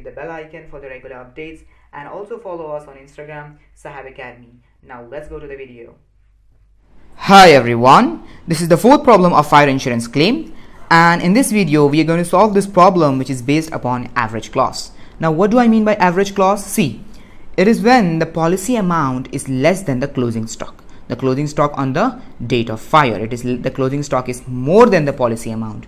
the bell icon for the regular updates, and also follow us on Instagram, Saheb Academy. Now let's go to the video. Hi everyone, this is the fourth problem of fire insurance claim, and in this video we are going to solve this problem which is based upon average clause. Now what do I mean by average clause? See, it is when the policy amount is less than the closing stock. The closing stock on the date of fire, the closing stock is more than the policy amount.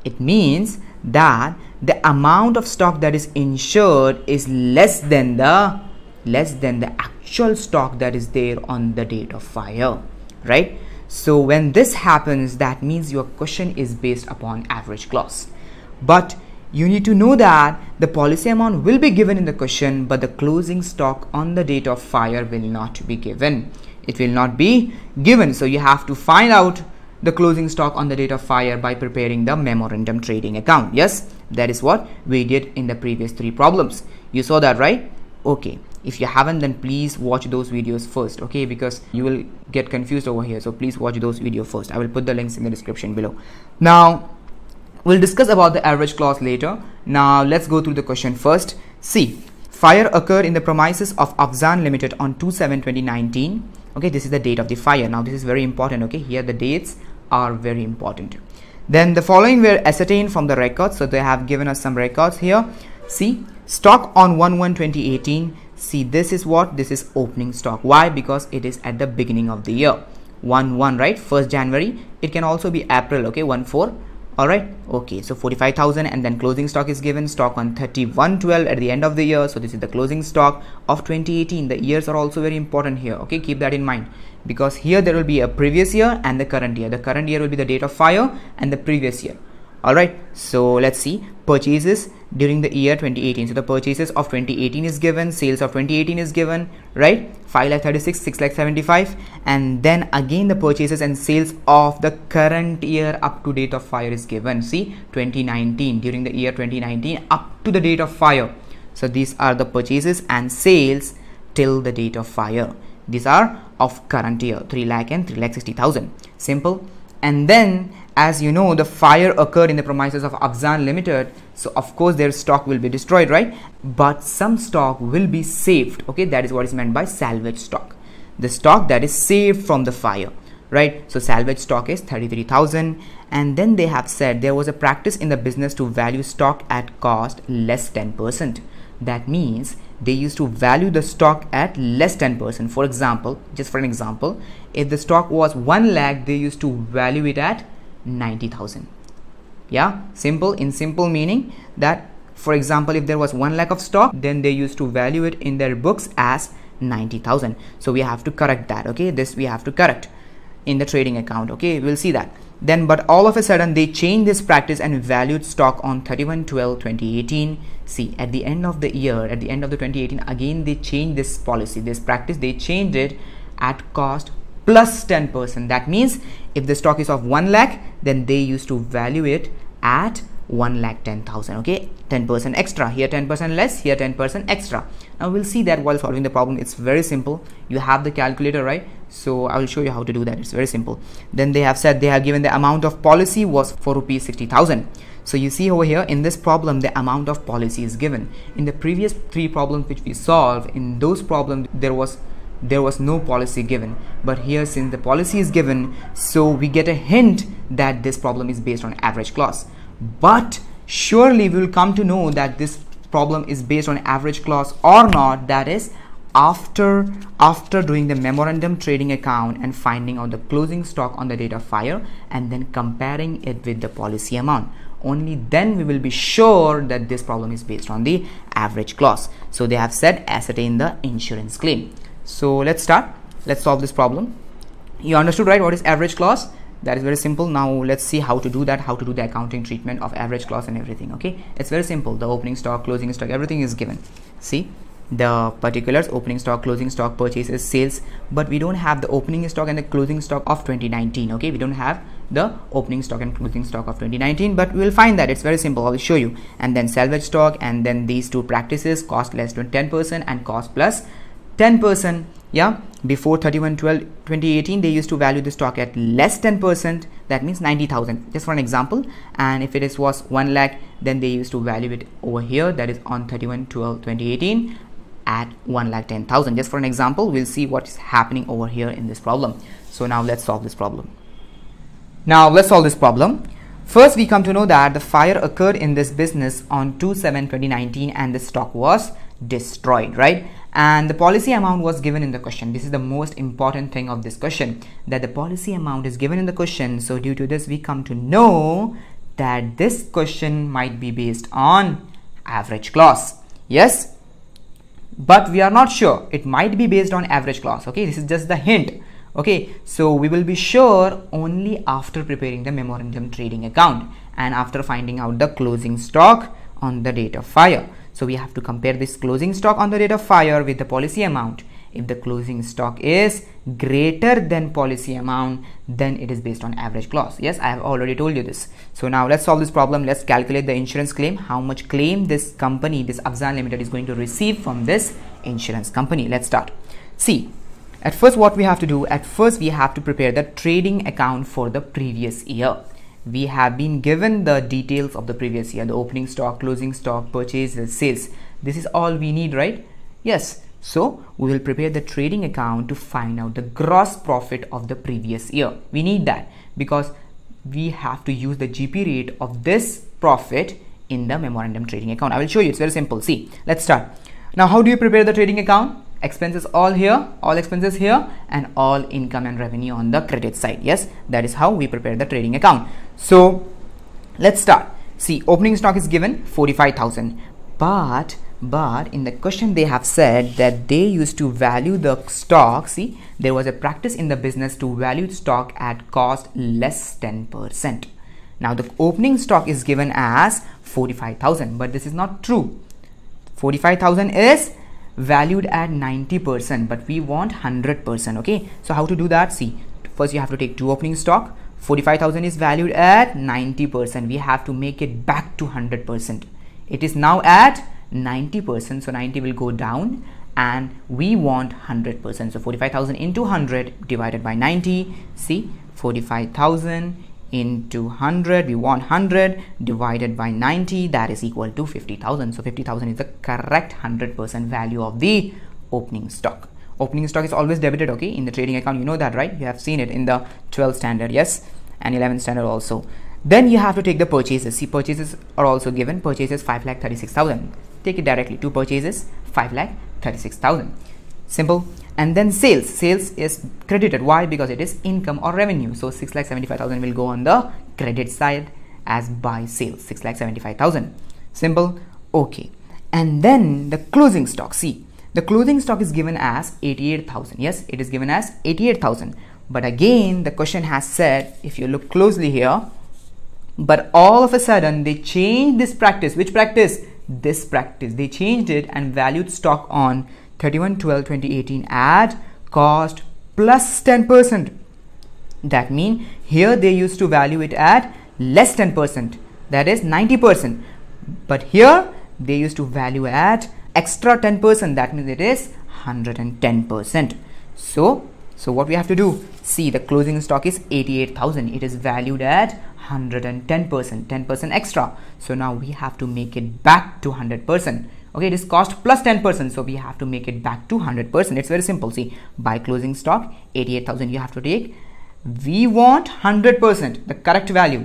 It means that the amount of stock that is insured is less than the actual stock that is there on the date of fire, right? So when this happens, that means your question is based upon average clause. But you need to know that the policy amount will be given in the question, but the closing stock on the date of fire will not be given. It will not be given. So you have to find out the closing stock on the date of fire by preparing the memorandum trading account. Yes, that is what we did in the previous three problems. You saw that, right? Okay. If you haven't, then please watch those videos first, okay, because you will get confused over here. So please watch those videos first. I will put the links in the description below. Now we'll discuss about the average clause later. Now let's go through the question first. See, fire occurred in the premises of Afzan Limited on 2/7/2019. Okay, this is the date of the fire. Now this is very important. Okay, here the dates are very important. Then the following were ascertained from the records. So they have given us some records here. See, stock on 1/1/2018. See, this is what? This is opening stock. Why? Because it is at the beginning of the year. 1/1, right? 1st January. It can also be April. Okay, 1/4. All right. Okay, so 45,000, and then closing stock is given. Stock on 31/12 at the end of the year. So this is the closing stock of 2018. The years are also very important here. Okay, keep that in mind, because here there will be a previous year and the current year. The current year will be the date of fire and the previous year. All right, so let's see purchases during the year 2018. So the purchases of 2018 is given, sales of 2018 is given, right? 5,36,000, 6,75,000, and then again the purchases and sales of the current year up to date of fire is given. See, 2019, during the year 2019 up to the date of fire. So these are the purchases and sales till the date of fire. These are of current year, 3 lakh and 3,60,000. Simple. And then, as you know, the fire occurred in the premises of Afzan Limited, so of course their stock will be destroyed, right? But some stock will be saved. Okay, that is what is meant by salvage stock, the stock that is saved from the fire, right? So salvage stock is 33,000. And then they have said there was a practice in the business to value stock at cost less 10%. That means they used to value the stock at less 10%. For example, just for an example, if the stock was 1 lakh, they used to value it at 90,000. Yeah, simple. In simple meaning that, for example, if there was 1 lakh of stock, then they used to value it in their books as 90,000. So we have to correct that. Okay, this we have to correct in the trading account. Okay, we'll see that. Then, but all of a sudden they changed this practice and valued stock on 31/12/2018. See, at the end of the year, at the end of the 2018, again they changed this policy, this practice. They changed it at cost plus 10%. That means if the stock is of 1 lakh, then they used to value it at 1,10,000. Okay, 10% extra here, 10% less here, 10% extra. Now we'll see that while solving the problem. It's very simple. You have the calculator, right? So I will show you how to do that. It's very simple. Then they have said they have given the amount of policy was for rupees 60,000. So you see over here in this problem, the amount of policy is given. In the previous three problems which we solved, in those problems there was no policy given, but here since the policy is given, so we get a hint that this problem is based on average clause. But surely we will come to know that this problem is based on average clause or not, that is after doing the memorandum trading account and finding out the closing stock on the date of fire and then comparing it with the policy amount. Only then we will be sure that this problem is based on the average clause. So they have said ascertain the insurance claim. So let's start. Let's solve this problem. You understood, right, what is average clause? That is very simple. Now let's see how to do that, how to do the accounting treatment of average clause and everything. Okay, it's very simple. The opening stock, closing stock, everything is given. See the particulars: opening stock, closing stock, purchases, sales, but we don't have the opening stock and the closing stock of 2019. Okay, we don't have the opening stock and closing stock of 2019, but we will find that. It's very simple. I will show you. And then salvage stock, and then these two practices: cost less than 10% and cost plus 10%. Yeah, before 31/12/2018 they used to value the stock at less 10%, that means 90,000, just for an example. And if it was 1 lakh, then they used to value it over here, that is on 31/12/2018 at 1,10,000, just for an example. We'll see what's happening over here in this problem. So now let's solve this problem. First, we come to know that the fire occurred in this business on 2/7/2019 and the stock was destroyed, right? And the policy amount was given in the question. This is the most important thing of this question, that the policy amount is given in the question. So due to this, we come to know that this question might be based on average clause. Yes, but we are not sure. It might be based on average clause. Okay, this is just the hint. Okay, so we will be sure only after preparing the memorandum trading account and after finding out the closing stock on the date of fire. So we have to compare this closing stock on the date of fire with the policy amount. If the closing stock is greater than policy amount, then it is based on average clause. Yes, I have already told you this. So now let's solve this problem. Let's calculate the insurance claim. How much claim this company, this Afzan Limited, is going to receive from this insurance company. Let's start. See, at first what we have to do, at first we have to prepare the trading account for the previous year. We have been given the details of the previous year, the opening stock, closing stock, purchases, sales. This is all we need, right? Yes. So we will prepare the trading account to find out the gross profit of the previous year. We need that because we have to use the GP rate of this profit in the memorandum trading account. I will show you. It's very simple. See, let's start. Now, how do you prepare the trading account? Expenses all here, all expenses here, and all income and revenue on the credit side. Yes, that is how we prepare the trading account. So let's start. See, opening stock is given 45,000, but in the question they have said that they used to value the stock. See, there was a practice in the business to value stock at cost less 10%. Now the opening stock is given as 45,000, but this is not true. 45,000 is valued at 90%, but we want 100%. Okay, so how to do that? See, first you have to take two opening stock. 45,000 is valued at 90%. We have to make it back to 100%. It is now at 90%, so 90 will go down and we want 100%. So 45,000 into 100 divided by 90. See, 45,000 into 100, we want 100 divided by 90, that is equal to 50,000. So 50,000 is the correct 100% value of the opening stock. Opening stock is always debited, okay, in the trading account. You know that, right? You have seen it in the 12th standard, yes, and 11th standard also. Then you have to take the purchases. See, purchases are also given. Purchases 5,36,000. Take it directly. Two purchases 5,36,000. Simple. And then sales. Sales is credited. Why? Because it is income or revenue. So 6,75,000 will go on the credit side as buy sales. 6,75,000. Simple. Okay. And then the closing stock. See, the closing stock is given as 88,000. Yes, it is given as 88,000. But again, the question has said, if you look closely here, but all of a sudden they changed this practice. Which practice? This practice. They changed it and valued stock on 31/12/2018 at cost plus 10%. That means here they used to value it at less 10%, that is 90%. But here they used to value at extra 10%, that means it is 110%. So what we have to do? See, the closing stock is 88,000. It is valued at 110%, 10% extra. So now we have to make it back to 100%. Okay, it is cost plus 10%, so we have to make it back to 100%. It's very simple. See, by closing stock 88,000, you have to take, we want 100%, the correct value,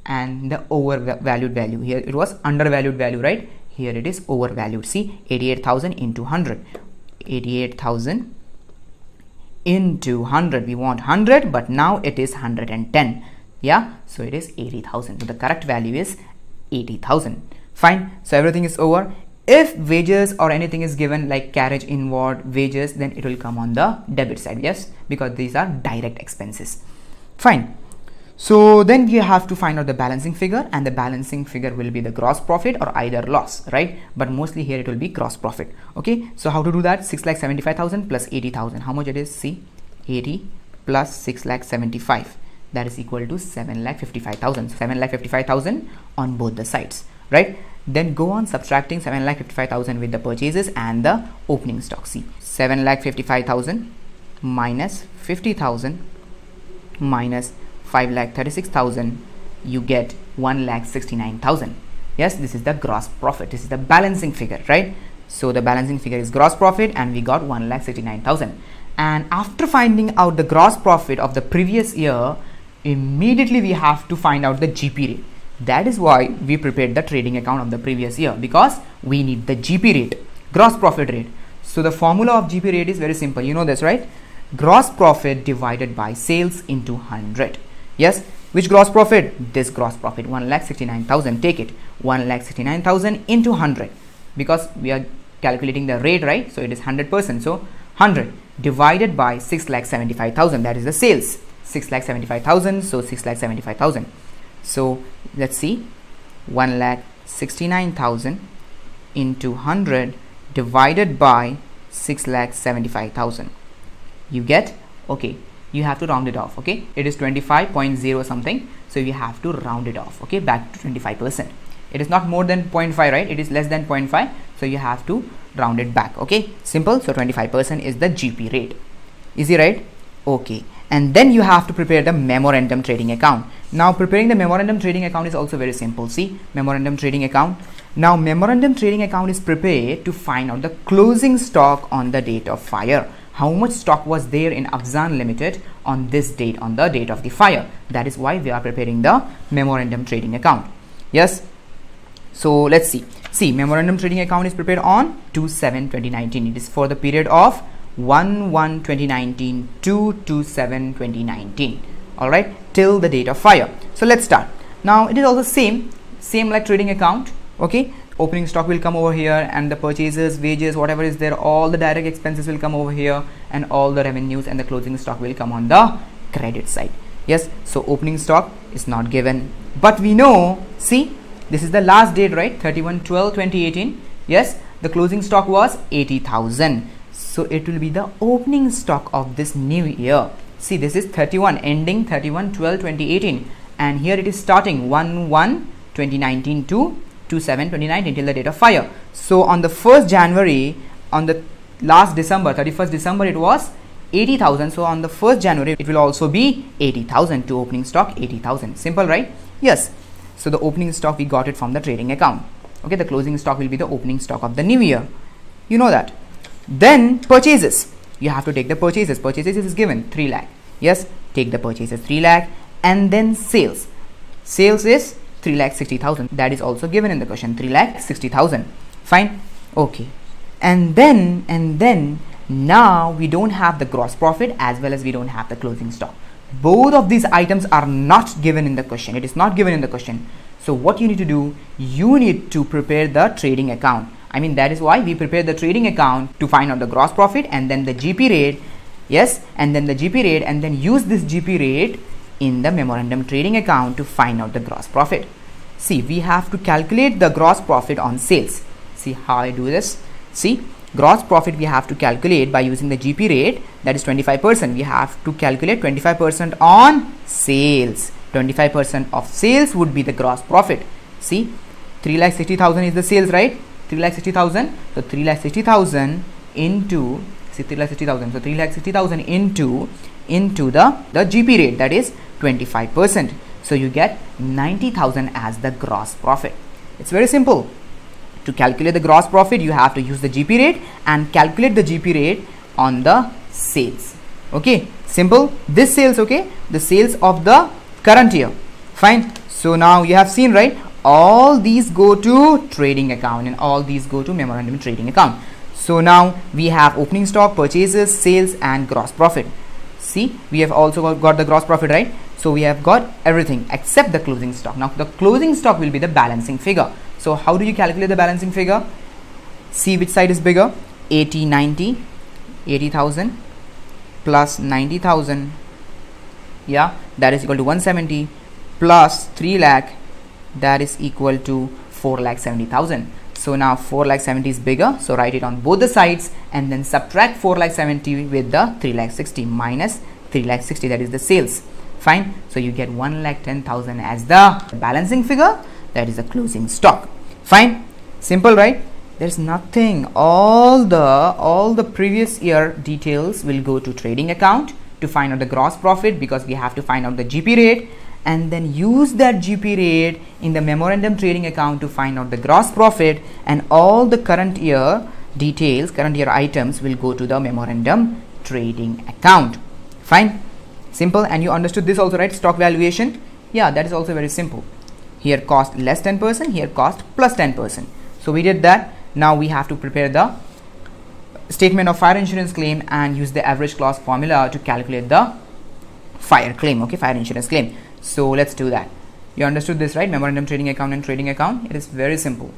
and the overvalued value. Here it was undervalued value, right? Here it is overvalued. See, 88,000 into 100. 88,000 into 100. We want 100, but now it is 110. Yeah, so it is 80,000. So the correct value is 80,000. Fine. So everything is over. If wages or anything is given like carriage inward wages, then it will come on the debit side. Yes, because these are direct expenses. Fine. So then you have to find out the balancing figure, and the balancing figure will be the gross profit or either loss, right? But mostly here it will be gross profit. Okay, so how to do that? 6,75,000 plus 80,000. How much it is? See, 80 plus 6,75,000. That is equal to 7,55,000. 7,55,000 on both the sides, right? Then go on subtracting 7,55,000 with the purchases and the opening stock. See, 7,55,000 minus 50,000 minus 5,36,000, you get 1,69,000. Yes, this is the gross profit. This is the balancing figure, right? So the balancing figure is gross profit, and we got 1,69,000. And after finding out the gross profit of the previous year, immediately we have to find out the GP rate. That is why we prepared the trading account of the previous year, because we need the GP rate, gross profit rate. So the formula of GP rate is very simple. You know this, right? Gross profit divided by sales into 100. Yes, which gross profit? This gross profit, 1,69,000. Take it, 1,69,000 into 100, because we are calculating the rate, right? So it is 100%. So 100 divided by 6,75,000, that is the sales. 6,75,000, so 6,75,000. So let's see, 1,69,000 into 100 divided by 6,75,000. You get, okay, you have to round it off. Okay, it is 25.0 something, so you have to round it off. Okay, back to 25%. It is not more than 0.5, right? It is less than 0.5, so you have to round it back. Okay, simple. So 25% is the GP rate. Easy, right? Okay, and then you have to prepare the memorandum trading account. Now preparing the memorandum trading account is also very simple. See, memorandum trading account. Now memorandum trading account is prepared to find out the closing stock on the date of fire. How much stock was there in Afzan Limited on this date, on the date of the fire. That is why we are preparing the memorandum trading account. Yes, so let's see. See, memorandum trading account is prepared on 2/7/2019. It is for the period of 1/1/2019 to 2/7/2019. All right, till the date of fire. So let's start. Now it is also same like trading account. Okay, opening stock will come over here, and the purchases, wages, whatever is there, all the direct expenses will come over here, and all the revenues and the closing stock will come on the credit side. Yes, so opening stock is not given, but we know, see, this is the last date, right? 31/12/2018. Yes, the closing stock was 80,000, so it will be the opening stock of this new year. See, this is 31, ending 31/12/2018, and here it is starting 1/1/2019 to 2/7/2019 till the date of fire. So on the 1st January, on the last December, 31st December, it was 80,000. So on the 1st January, it will also be 80,000 to opening stock 80,000. Simple, right? Yes. So the opening stock, we got it from the trading account. Okay, the closing stock will be the opening stock of the new year. You know that. Then purchases. You have to take the purchases. Purchases is given 3 lakh. Yes, take the purchases 3 lakh, and then sales. Sales is 3,60,000. That is also given in the question, 3,60,000. Fine. Okay. And then now we don't have the gross profit as well as we don't have the closing stock. Both of these items are not given in the question. It is not given in the question. So what you need to do, you need to prepare the trading account. I mean, that is why we prepare the trading account to find out the gross profit and then the GP rate. Yes, and then the GP rate, and then use this GP rate in the memorandum trading account to find out the gross profit. See, we have to calculate the gross profit on sales. See how I do this. See, gross profit we have to calculate by using the GP rate, that is 25%. We have to calculate 25% on sales. 25% of sales would be the gross profit. See, 3,60,000 is the sales, right? 3,60,000. So 3,60,000 into, see, 3,60,000. So 3,60,000 into the GP rate, that is 25%. So you get 90,000 as the gross profit. It's very simple. To calculate the gross profit, you have to use the GP rate and calculate the GP rate on the sales. Okay, simple. This sales, okay, the sales of the current year. Fine. So now you have seen, right? All these go to trading account and all these go to memorandum trading account. So now we have opening stock, purchases, sales, and gross profit. See, we have also got the gross profit, right? So we have got everything except the closing stock. Now the closing stock will be the balancing figure. So how do you calculate the balancing figure? See which side is bigger. 80,000 plus 90,000. Yeah, that is equal to 170 plus 3 lakh. That is equal to 4,70,000. So now 4,70,000 is bigger. So write it on both the sides and then subtract 4,70,000 with the 3,60,000 minus 3,60,000. That is the sales. Fine. So you get 1,10,000 as the balancing figure. That is the closing stock. Fine, simple, right? There's nothing. All the previous year details will go to trading account to find out the gross profit, because we have to find out the GP rate, and then use that GP rate in the memorandum trading account to find out the gross profit, and all the current year details, current year items will go to the memorandum trading account. Fine, simple. And you understood this also, right? Stock valuation, yeah, that is also very simple. Here cost less 10%, here cost plus 10%. So we did that. Now we have to prepare the statement of fire insurance claim and use the average clause formula to calculate the fire claim, okay, fire insurance claim. So let's do that. You understood this, right? Memorandum trading account and trading account, it is very simple.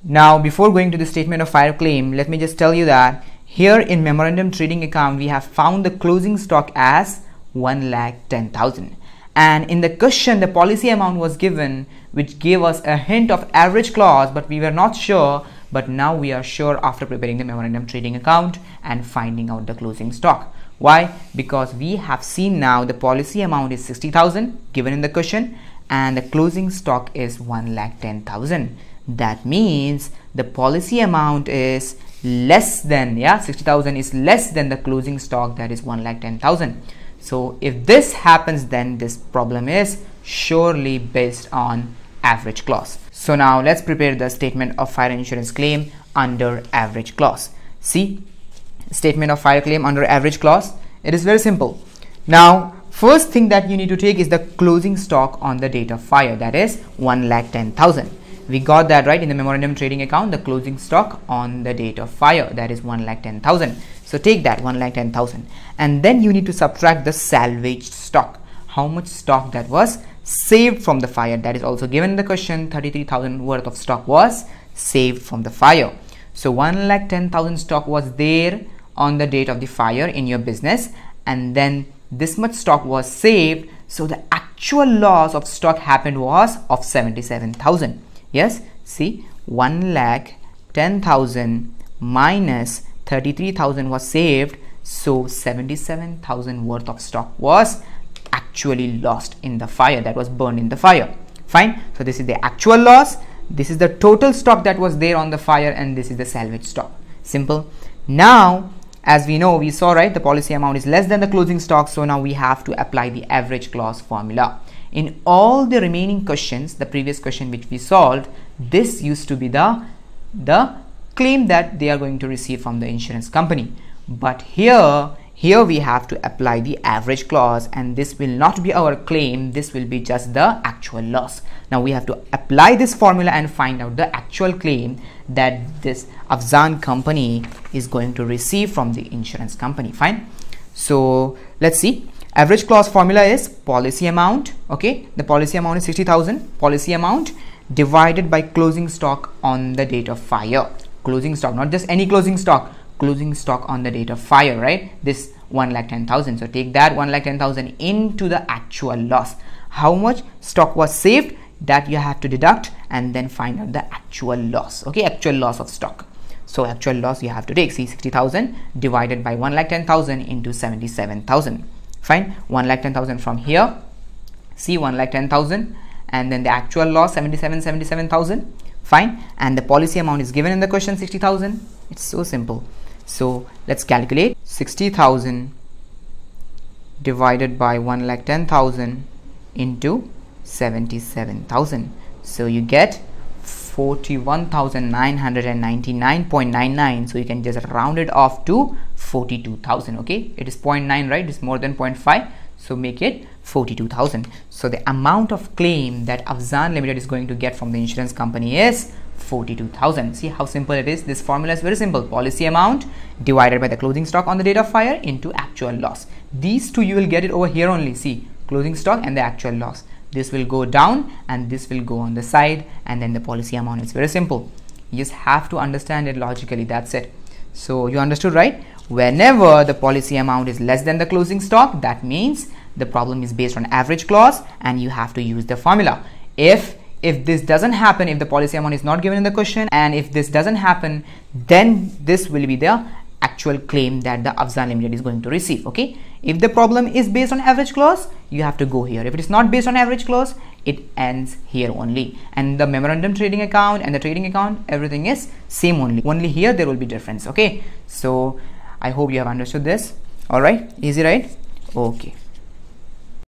Now before going to the statement of fire claim, let me just tell you that here in memorandum trading account we have found the closing stock as 1,10,000, and in the question the policy amount was given, which gave us a hint of average clause, but we were not sure. But now we are sure after preparing the memorandum trading account and finding out the closing stock. Why? Because we have seen now the policy amount is 60,000 given in the question, and the closing stock is 1,10,000. That means the policy amount is less than, 60,000 is less than the closing stock, that is 1,10,000. So if this happens, then this problem is surely based on average clause. So now let's prepare the statement of fire insurance claim under average clause. See, statement of fire claim under average clause, it is very simple. Now first thing that you need to take is the closing stock on the date of fire, that is 1,10,000. We got that right in the memorandum trading account, the closing stock on the date of fire, that is 1,10,000. So take that 1,10,000, and then you need to subtract the salvaged stock, how much stock that was saved from the fire. That is also given in the question. 33,000 worth of stock was saved from the fire. So 1,10,000 stock was there on the date of the fire in your business, and then this much stock was saved. So the actual loss of stock happened was of 77,000. Yes, see, 1,10,000 minus 33,000 was saved, so 77,000 worth of stock was actually lost in the fire, that was burned in the fire. Fine, so this is the actual loss, this is the total stock that was there on the fire, and this is the salvage stock. Simple. Now as we know, we saw, right, the policy amount is less than the closing stock, so now we have to apply the average clause formula. In all the remaining questions, the previous question which we solved, this used to be the claim that they are going to receive from the insurance company. But here we have to apply the average clause, and this will not be our claim, this will be just the actual loss. Now we have to apply this formula and find out the actual claim that this Afzan company is going to receive from the insurance company. Fine, so let's see. Average clause formula is policy amount, okay, the policy amount is 60,000, policy amount divided by closing stock on the date of fire. Closing stock, not just any closing stock, closing stock on the date of fire, right? This 1,10,000. So take that 1,10,000 into the actual loss. How much stock was saved, that you have to deduct, and then find out the actual loss, okay, actual loss of stock. So actual loss you have to take, see, 60,000 divided by 1,10,000 into 77,000. Fine, 1,10,000 from here, see, 1,10,000, and then the actual loss 77,000. Fine, and the policy amount is given in the question, 60,000. It's so simple. So let's calculate. 60,000 divided by 1,10,000 into 77,000. So you get 41,999.99. So you can just round it off to 42,000. Okay, it is 0.9, right? It's more than 0.5, so make it 42,000. So the amount of claim that Afzan Limited is going to get from the insurance company is 42,000. See how simple it is. This formula is very simple. Policy amount divided by the closing stock on the date of fire into actual loss. These two you will get it over here only. See, closing stock and the actual loss. This will go down and this will go on the side, and then the policy amount is very simple. You just have to understand it logically, that's it. So you understood, right? Whenever the policy amount is less than the closing stock, that means the problem is based on average clause and you have to use the formula. If this doesn't happen, if the policy amount is not given in the question, and if this doesn't happen, then this will be the actual claim that the Afzan Limited is going to receive. Okay, if the problem is based on average clause, you have to go here. If it is not based on average clause, it ends here only, and the memorandum trading account and the trading account, everything is same only here there will be difference. Okay, so I hope you have understood this. All right, easy, right? Okay.